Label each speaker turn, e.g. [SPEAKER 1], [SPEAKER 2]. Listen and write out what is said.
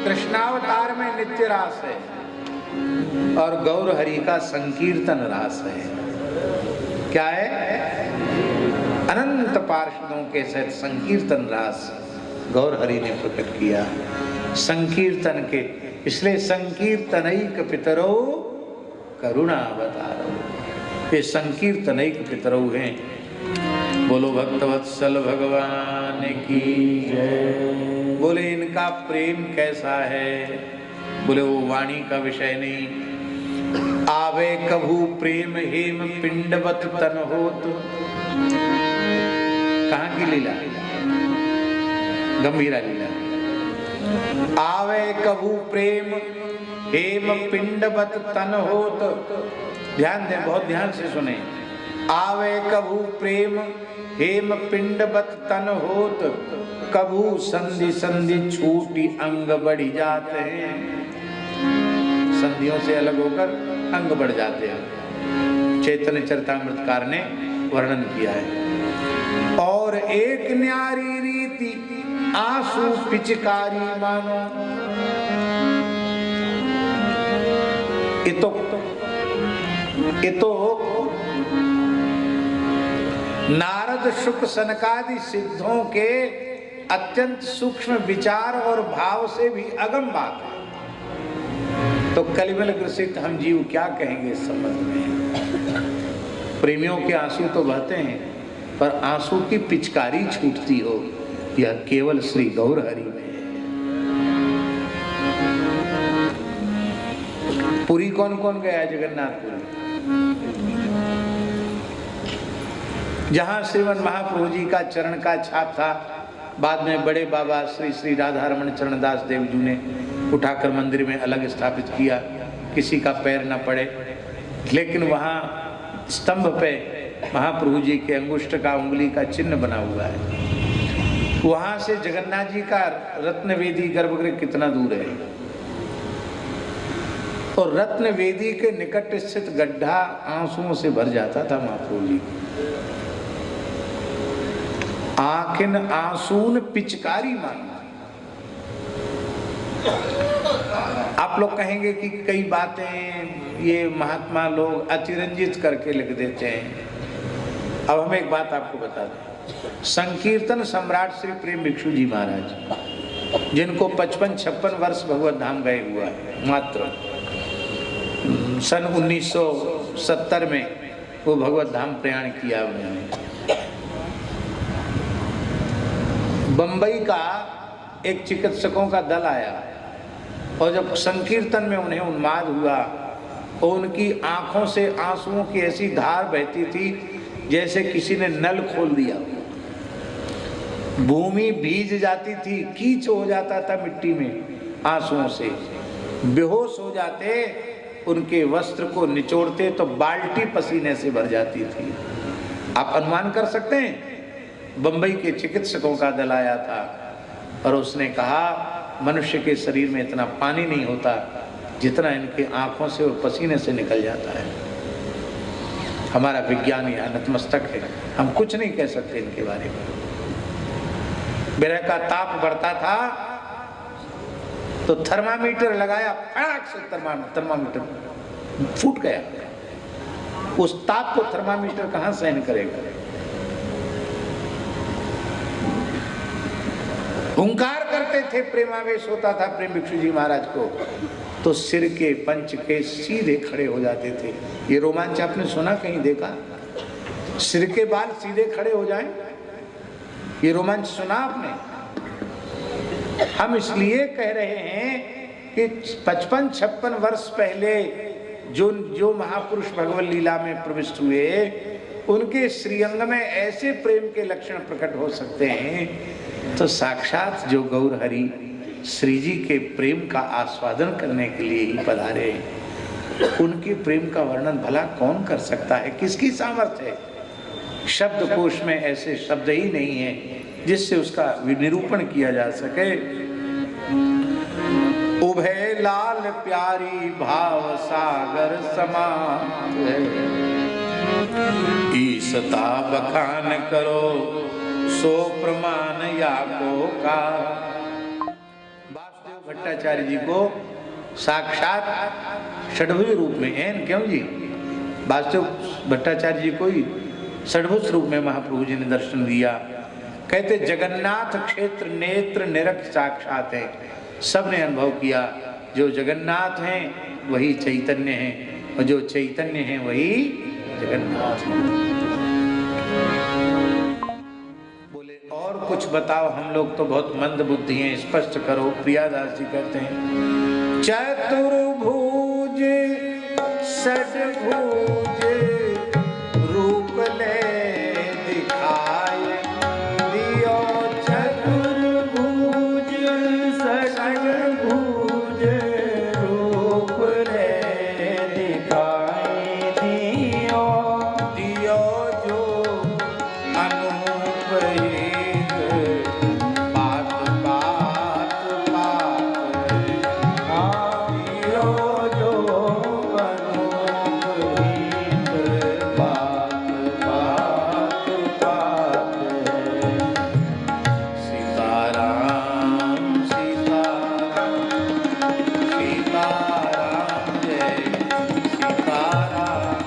[SPEAKER 1] कृष्णावतार में नित्य रास है और गौर हरि का संकीर्तन रास है। क्या है? अनंत पार्षदों के सहित संकीर्तन रास गौर हरि ने प्रकट किया। संकीर्तन के, इसलिए संकीर्तनैक पितरो करुणावतारो, ये संकीर्तनैक पितरो हैं। बोलो भक्तवत्सल भगवान की जय। बोले इनका प्रेम कैसा है? बोले वो वाणी का विषय नहीं। आवे कभू प्रेम हेम पिंडवत तन होत। कहाँ की लीला? गंभीरा लीला। आवे कभू प्रेम हेम पिंडवत तन होत। ध्यान दें, बहुत ध्यान से सुने। आवे कभू प्रेम हेम पिंडवत तन होत, कभू संधि संधि छूटी अंग बढ़ जाते हैं। संधियों से अलग होकर अंग बढ़ जाते हैं। चैतन्य चरितामृतकार ने वर्णन किया है। और एक न्यारी रीति आंसू पिचकारी मानो। ये तो नारद शुक सनकादि सिद्धों के अत्यंत सूक्ष्म विचार और भाव से भी अगम बात है। तो कलिमल ग्रसित हम जीव क्या कहेंगे इस संबंध में? प्रेमियों के आंसू तो बहते हैं, पर आंसू की पिचकारी छूटती हो यह केवल श्री गौर हरि में है। पुरी कौन कौन गया? जगन्नाथपुरी, जहां श्रीमन महाप्रभु जी का चरण का छाप था। बाद में बड़े बाबा श्री श्री राधा रमण चरणदास देव जी ने उठाकर मंदिर में अलग स्थापित किया, किसी का पैर न पड़े। लेकिन वहां स्तंभ पे महाप्रभु जी के अंगुष्ठ का उंगली का चिन्ह बना हुआ है। वहां से जगन्नाथ जी का रत्नवेदी गर्भगृह कितना दूर है? और रत्नवेदी के निकट स्थित गड्ढा आंसुओं से भर जाता था महाप्रभु जी। आखिन आंसून पिचकारी मारना। आप लोग कहेंगे कि कई बातें ये महात्मा लोग अतिरंजित करके लिख देते हैं। अब हम एक बात आपको बता दें। संकीर्तन सम्राट श्री प्रेम भिक्षु जी महाराज, जिनको 55-56 वर्ष भगवत धाम गए हुआ है, मात्र सन 1970 में वो भगवत धाम प्रयाण किया उन्होंने। बंबई का एक चिकित्सकों का दल आया और जब संकीर्तन में उन्हें उन्माद हुआ और उनकी आंखों से आंसुओं की ऐसी धार बहती थी जैसे किसी ने नल खोल दिया। भूमि भीज जाती थी, कीच हो जाता था मिट्टी में आंसुओं से। बेहोश हो जाते, उनके वस्त्र को निचोड़ते तो बाल्टी पसीने से भर जाती थी। आप अनुमान कर सकते हैं। बंबई के चिकित्सकों का दल आया था और उसने कहा मनुष्य के शरीर में इतना पानी नहीं होता जितना इनके आंखों से और पसीने से निकल जाता है। हमारा विज्ञान यहाँ नतमस्तक है, हम कुछ नहीं कह सकते इनके बारे में। विरह का ताप बढ़ता था तो थर्मामीटर लगाया, फटाक से थर्मामीटर फूट गया। उस ताप को थर्मामीटर कहां सहन करेगा? हुंकार करते थे, प्रेमावेश होता था प्रेम भिक्षु जी महाराज को, तो सिर के पंच के सीधे खड़े हो जाते थे। ये रोमांच आपने सुना, कहीं देखा? सिर के बाल सीधे खड़े हो जाएं, ये रोमांच सुना आपने? हम इसलिए कह रहे हैं कि 55-56 वर्ष पहले जो महापुरुष भगवत लीला में प्रविष्ट हुए, उनके श्रीअंग में ऐसे प्रेम के लक्षण प्रकट हो सकते हैं, तो साक्षात जो गौर हरि श्री जी के प्रेम का आस्वादन करने के लिए ही पधारे, उनके प्रेम का वर्णन भला कौन कर सकता है? किसकी सामर्थ्य है? शब्दकोश में ऐसे शब्द ही नहीं है जिससे उसका निरूपण किया जा सके। उभय लाल प्यारी भाव सागर समात है, ईसता बखान करो सो प्रमाण या को का। वासुदेव भट्टाचार्य जी को साक्षात षड्भुज रूप में है, क्यों जी, वास्तव भट्टाचार्य जी को ही षड्भुज रूप में महाप्रभु जी ने दर्शन दिया। कहते जगन्नाथ क्षेत्र नेत्र निरख साक्षात है, सबने अनुभव किया, जो जगन्नाथ हैं वही चैतन्य हैं और जो चैतन्य हैं वही जगन्नाथ हैं। बोले और कुछ बताओ, हम लोग तो बहुत मंद बुद्धि हैं, स्पष्ट करो। प्रियादास जी कहते हैं चतुर्भुज षड्भुज रूप ले दिखाए दियो, चतुर्भुज षड्भुज रूप ले दिखाए दियो, दियो जो अनूप एक बात बात बात, दियो जो अनूप एक बात बात बात। सीताराम सीताराम सीताराम जय सीताराम,